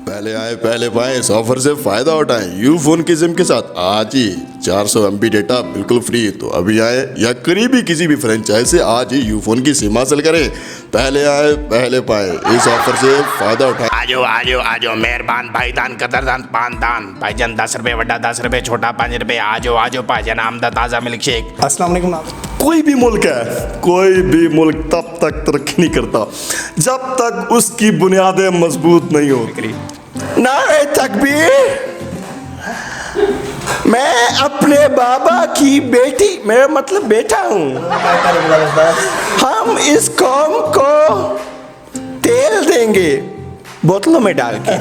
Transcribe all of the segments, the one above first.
पहले आए पहले पाए, इस ऑफर से फायदा उठाएं। यूफोन की सिम के साथ आज ही 400 MB डेटा बिल्कुल फ्री। तो अभी आए या करीबी किसी भी फ्रेंचाइज से आज ही यूफोन की सिम हासिल करें। पहले आए पहले पाए, इस ऑफर से फायदा उठाएं। आजो आजो आजो मेहरबान भाईदान कदरदान पानदान भाईजान 10 रुपए बड़ा 10 रुपए छोटा 5 रुपए। आजो आजो भाईजान आमदा ताज़ा मिल्क शेक। अस्सलाम वालेकुम नाज़रीन। कोई भी मुल्क है, कोई भी मुल्क तब तक तरक्की नहीं करता जब तक उसकी बुनियादें मजबूत नहीं होती। नारे तकबीर। मैं अपने बाबा की बेटी, मेरा मतलब बेटा हूँ। हम इस कौम को तेल देंगे बोतलों में डाल के।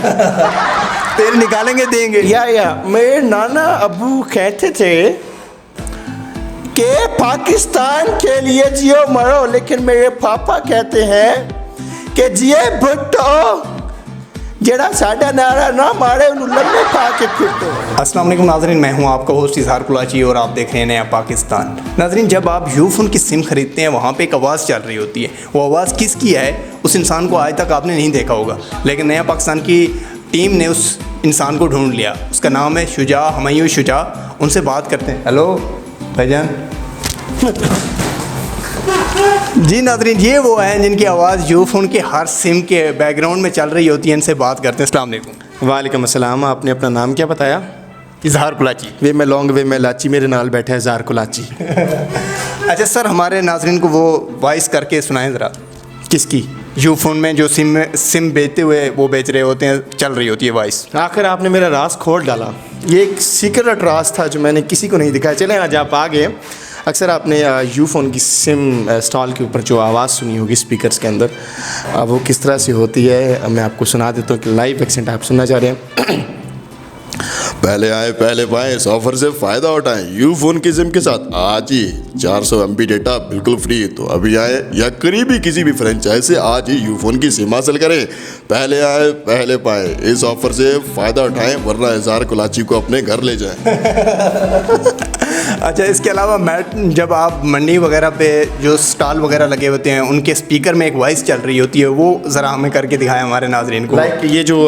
तेल निकालेंगे देंगे। या मेरे नाना अबू कहते थे कि पाकिस्तान के लिए जियो मरो, लेकिन मेरे पापा कहते हैं कि जिए भुट्टो जेड़ा साडा नारा ना मारे उन्हें लम्बे पा के फिटो। अस्सलाम वालेकुम नाज़रीन, मैं हूं आपका होस्ट इजहार कुलाची और आप देख रहे हैं नया पाकिस्तान। नाज़रीन, जब आप यूफोन की सिम खरीदते हैं वहाँ पे एक आवाज़ चल रही होती है। वो आवाज़ किसकी है उस इंसान को आज तक आपने नहीं देखा होगा, लेकिन नया पाकिस्तान की टीम ने उस इंसान को ढूंढ लिया। उसका नाम है शुजा, हमयू शुजा। उनसे बात करते हैं। हेलो भाईजान। जी नाज़रीन, ये वो हैं जिनकी आवाज़ यूफोन के हर सिम के बैकग्राउंड में चल रही होती है। इनसे बात करते हैं। अस्सलाम वालेकुम। वालेकुम अस्सलाम। आपने अपना नाम क्या बताया? इजहार कुलाची। वे मैं लॉन्ग वे में लाची, मेरे नाल बैठा है जार कुलाची। अच्छा सर, हमारे नाज़रीन को वो वॉइस करके सुनाएं ज़रा। किसकी? यूफोन में जो सिम बेचते हुए वो बेच रहे होते हैं, चल रही होती है वॉइस। आखिर आपने मेरा राज खोल डाला। ये एक सीक्रेट राज था जो मैंने किसी को नहीं दिखाया। चलें आज आप आ गए। अक्सर आपने यूफोन की सिम स्टॉल के ऊपर जो आवाज़ सुनी होगी स्पीकर्स के अंदर, वो किस तरह से होती है मैं आपको सुना देता हूँ कि लाइव एक्सेंट आप सुनना चाह रहे हैं। पहले आए पहले पाए, इस ऑफर से फायदा उठाएं। यूफोन की सिम के साथ आज ही 400 MB डेटा बिल्कुल फ्री। तो अभी आए या करीबी किसी भी फ्रेंचाइज से आज ही यूफोन की सिम हासिल करें। पहले आए पहले पाए, इस ऑफर से फायदा उठाएं, वरना इजहार कुलाची को अपने घर ले जाएं। अच्छा, इसके अलावा मैं जब आप मंडी वगैरह पे जो स्टॉल वगैरह लगे होते हैं उनके स्पीकर में एक वॉइस चल रही होती है, वो ज़रा हमें करके दिखाएं हमारे नाजरीन को। लाइक ये जो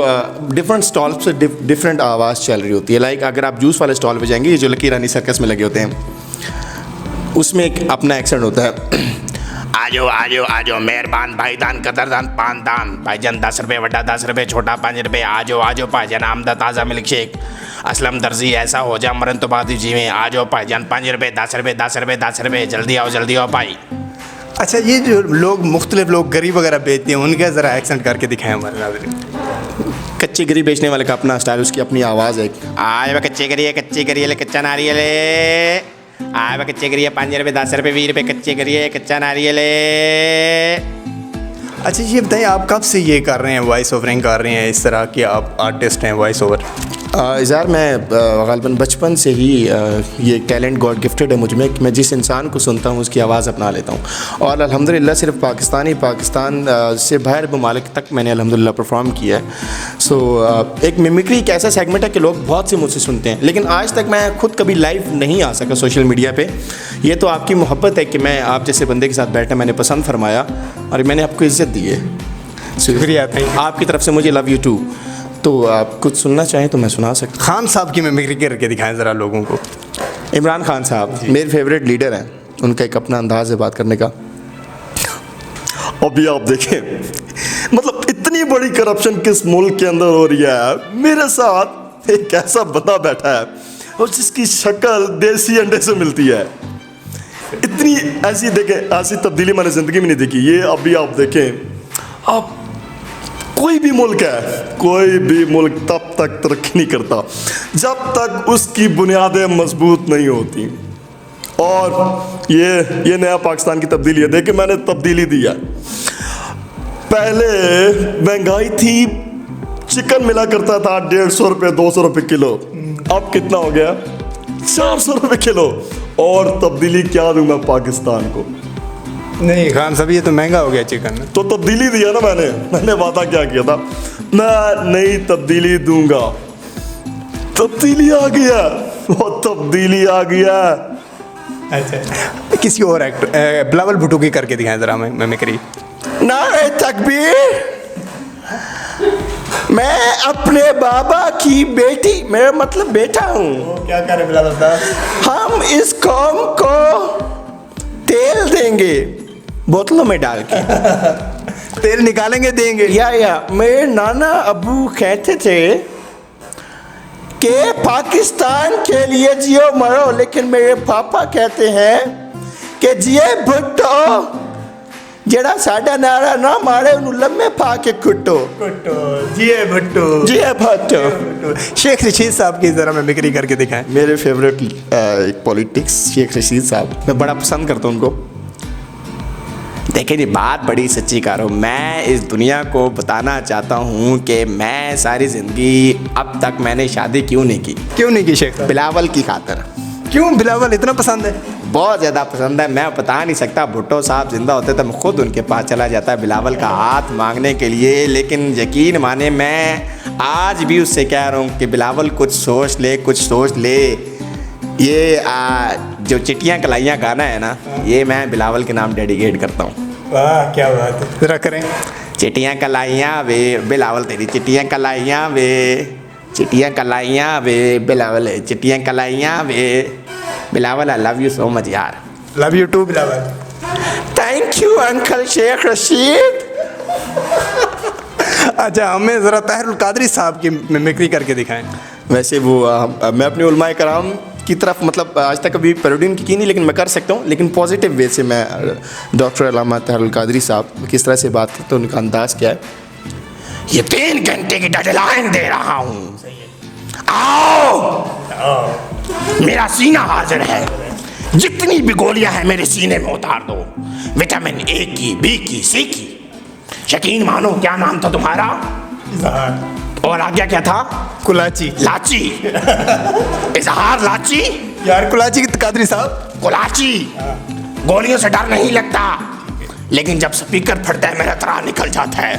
डिफरेंट स्टॉल से डिफरेंट आवाज़ चल रही होती है। लाइक अगर आप जूस वाले स्टॉल पे जाएंगे, ये जो लकी रानी सर्कस में लगे होते हैं, उसमें एक अपना एक्सेंट होता है। आजो आजो आजो मेहरबान भाईदान कदरदान पानदान भाईजान 10 रुपए बड़ा 10 रुपए छोटा 5 रुपए। आजो आजो भाईजान आमदा ताज़ा मिल्क शेक। असलम दर्जी ऐसा हो जा मरन तो बाद जी में। आजो भाईजान 5 रुपए 10 रुपए 10 रुपए 10 रुपए। जल्दी आओ भाई। अच्छा, ये जो लोग मुख्तलिफ लोग गरीब वगैरह बेचते हैं उनका ज़रा एक्सेंट करके दिखाएं हमारे नाजरीन। कच्ची गरी बेचने वाले का अपना स्टाइल, उसकी अपनी आवाज़ है। आज वह कच्चे करिए ले कच्चा नारियल। आज वह कच्चे करिए 5 रुपए 10 रुपए 20 रुपए कच्चे करिए कच्चा नारियल। अच्छा, ये बताइए आप कब से ये कर रहे हैं, वॉइस ओवरिंग कर रहे हैं, इस तरह के आप आर्टिस्ट हैं वॉइस ओवर? इज़हार मैं ग़ालिबन बचपन से ही ये टैलेंट गॉड गिफ्टेड है मुझ में कि मैं जिस इंसान को सुनता हूँ उसकी आवाज़ अपना लेता हूँ। और अल्हम्दुलिल्लाह सिर्फ पाकिस्तान से बाहर ममालिक तक मैंने अल्हम्दुलिल्लाह परफॉर्म किया है। सो एक मिमिक्री एक ऐसा सेगमेंट है कि लोग बहुत से मुझसे सुनते हैं, लेकिन आज तक मैं खुद कभी लाइव नहीं आ सका सोशल मीडिया पर। ये तो आपकी मोहब्बत है कि मैं आप जैसे बंदे के साथ बैठा, मैंने पसंद फरमाया और मैंने आपको इज़्ज़त दी है। शुक्रिया, आपकी तरफ से मुझे लव यू टू। तो आप कुछ सुनना चाहें तो मैं सुना सकता। खान साहब की मिमिक्री करके दिखाएं ज़रा लोगों को। इमरान खान साहब मेरे फेवरेट लीडर हैं, उनका एक अपना अंदाज़ है बात करने का। अभी आप देखें, मतलब इतनी बड़ी करप्शन किस मुल्क के अंदर हो रही है। मेरे साथ एक ऐसा बंदा बैठा है और जिसकी शक्ल देसी अंडे से मिलती है। इतनी ऐसी देखें, ऐसी तब्दीली मैंने ज़िंदगी में नहीं देखी। ये अभी आप देखें, आप कोई भी मुल्क है, कोई भी मुल्क तब तक तरक्की नहीं करता जब तक उसकी बुनियादें मजबूत नहीं होती। और ये नया पाकिस्तान की तब्दीली है। देखिए, मैंने तब्दीली दी है। पहले महंगाई थी, चिकन मिला करता था 150 रुपये 200 रुपये किलो। अब कितना हो गया? 400 रुपये किलो। और तब्दीली क्या दूँ मैं पाकिस्तान को? नहीं खान साहब, ये तो महंगा हो गया चिकन। तो तब्दीली दिया ना मैंने वादा क्या किया था, मैं नई तब्दीली दूंगा। तब्दीली आ गया, वो तब्दीली आ गया। अच्छा, किसी और एक्टर बिलावल भुट्टो की करके दिखाएं ज़रा मिमिक्री। नारे तकबीर। मैं अपने बाबा की बेटी, मेरा मतलब बेटा हूँ। क्या कर रहे बिलावल साहब? हम इस कौम को तेल देंगे बोतलों में डाल के। तेल निकालेंगे देंगे। या मेरे नाना अबू कहते थे कि पाकिस्तान के लिए जियो मरो, लेकिन मेरे पापा कहते हैं कि जिए भुट्टो जेड़ा साडा नारा ना मारे उन्हें लम्बे पा के कुटो। जिए भुट्टो। जिए भुट्टो। शेख रशीद साहब की ज़रा मिमिक्री करके दिखाएं। मेरे फेवरेट पॉलिटिक्स शेख रशीद साहब, मैं बड़ा पसंद करता हूँ उनको। देखिए जी, बात बड़ी सच्ची कर रहा हूँ। मैं इस दुनिया को बताना चाहता हूँ कि मैं सारी ज़िंदगी अब तक मैंने शादी क्यों नहीं की। क्यों नहीं की शेख साहब? बिलावल की खातिर। क्यों बिलावल इतना पसंद है? बहुत ज़्यादा पसंद है। मैं बता नहीं सकता, भुट्टो साहब जिंदा होते तो मैं खुद उनके पास चला जाता बिलावल का हाथ मांगने के लिए। लेकिन यकीन माने, मैं आज भी उससे कह रहा हूँ कि बिलावल कुछ सोच ले, कुछ सोच ले। ये जो चिट्टियाँ कलाइयाँ गाना है ना, ये मैं बिलावल के नाम डेडिकेट करता हूँ। वाह क्या बात है, ज़रा करें। चिट्टियाँ कलाइयाँ वे बिलावल, तेरी चिट्टियाँ कलाइयाँ वे, चिट्टियाँ कलाइयाँ वे बिलावल, चिट्टियाँ कलाइयाँ वे Bilawal. I love you so much यार। Love you too Bilawal. Thank you uncle Sheikh Rashid. अच्छा, हमें ज़रा ताहिरुल कादरी साहब की मिमिक्री करके दिखाएं। वैसे वो मैं अपने उलमाए कराम की तरफ, मतलब आज तक कभी पैरोडी की नहीं, लेकिन मैं कर सकता हूँ। लेकिन पॉजिटिव वे से मैं डॉक्टर अल्लामा ताहिरुल कादरी साहब किस तरह से बात करते हैं, उनका अंदाज़ क्या है। ये 3 घंटे की डेडलाइन दे रहा हूँ, आओ मेरा सीना हाजिर है। जितनी भी गोलियां हैं मेरे सीने में उतार दो, विटामिन ए की, बी की, सी की। यकीन मानो, क्या नाम था तुम्हारा? और आज्ञा क्या था? कुलाची। लाची। इजहार लाची। यार कुलाची कादरी साहब। कुलाची। गोलियों से डर नहीं लगता, लेकिन जब स्पीकर फटता है मेरा त्राह निकल जाता है।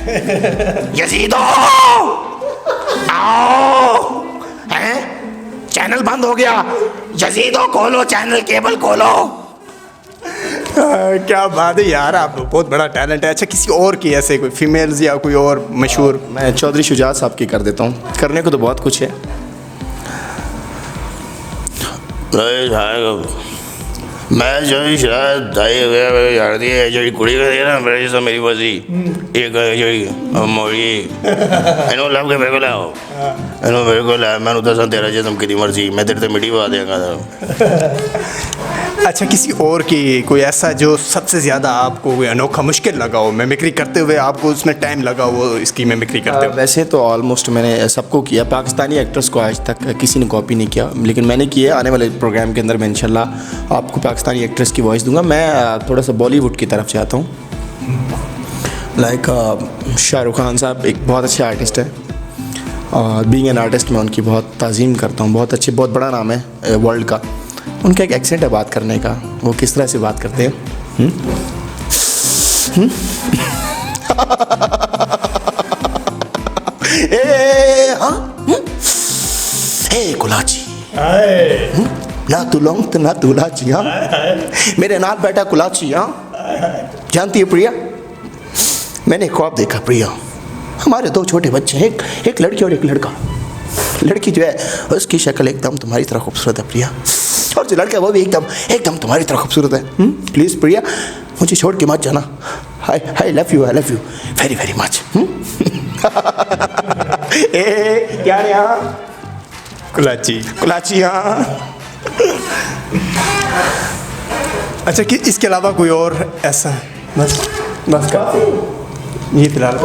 यजीदो आओ। हैं? चैनल बंद हो गया, यजीदो खोलो चैनल, केबल खोलो। क्या बात है यार, आप बहुत बड़ा टैलेंट है। अच्छा, किसी और की ऐसे कोई फीमेल्स या कोई और मशहूर? मैं चौधरी शुजात साहब की कर देता हूँ। करने को तो बहुत कुछ है। मैं जो शायद यार जी कुड़ी कर ना मेरे जैसा मेरी बसी एक मोड़ी एनो लव के मेरे को लाओ, एनो मेरे को ला, मैं उधर से तेरा जैसे कितनी मर्जी, मैं तेरे से मिट्टी बहा देगा। अच्छा, किसी और की कोई ऐसा जो सबसे ज़्यादा आपको कोई अनोखा मुश्किल लगा हो मिमिक्री करते हुए, आपको उसमें टाइम लगा हो इसकी मिमिक्री करते हुए? वैसे तो ऑलमोस्ट मैंने सबको किया। पाकिस्तानी एक्टर्स को आज तक किसी ने कॉपी नहीं किया, लेकिन मैंने किया। आने वाले प्रोग्राम के अंदर मैं इंशाल्लाह आपको पाकिस्तानी एक्ट्रेस की वॉइस दूंगा। मैं थोड़ा सा बॉलीवुड की तरफ चाहता हूँ। लाइक शाहरुख खान साहब एक बहुत अच्छे आर्टिस्ट है, और बीइंग एन आर्टिस्ट मैं उनकी बहुत ताज़ीम करता हूँ। बहुत अच्छे, बहुत बड़ा नाम है वर्ल्ड का। उनका एक एक्सेंट है बात करने का, वो किस तरह से बात करते हैं। कुलाची ना तू लौंग तो ना तू लाची। हाँ, मेरे नाल बैठा कुलाची। हाँ, जानती है प्रिया, मैंने ख्वाब देखा प्रिया, हमारे 2 छोटे बच्चे हैं, एक लड़की और एक लड़का। लड़की जो है उसकी शक्ल एकदम तुम्हारी तरह खूबसूरत है प्रिया, और जो लड़का वो भी एकदम तुम्हारी तरह खूबसूरत है। प्लीज़ प्रिया, मुझे छोड़ के मत जाना। आई love you very very much. क्या रे? हाँ, कुलाची। हाँ। अच्छा, कि इसके अलावा कोई और ऐसा? बस काफी ये फिलहाल।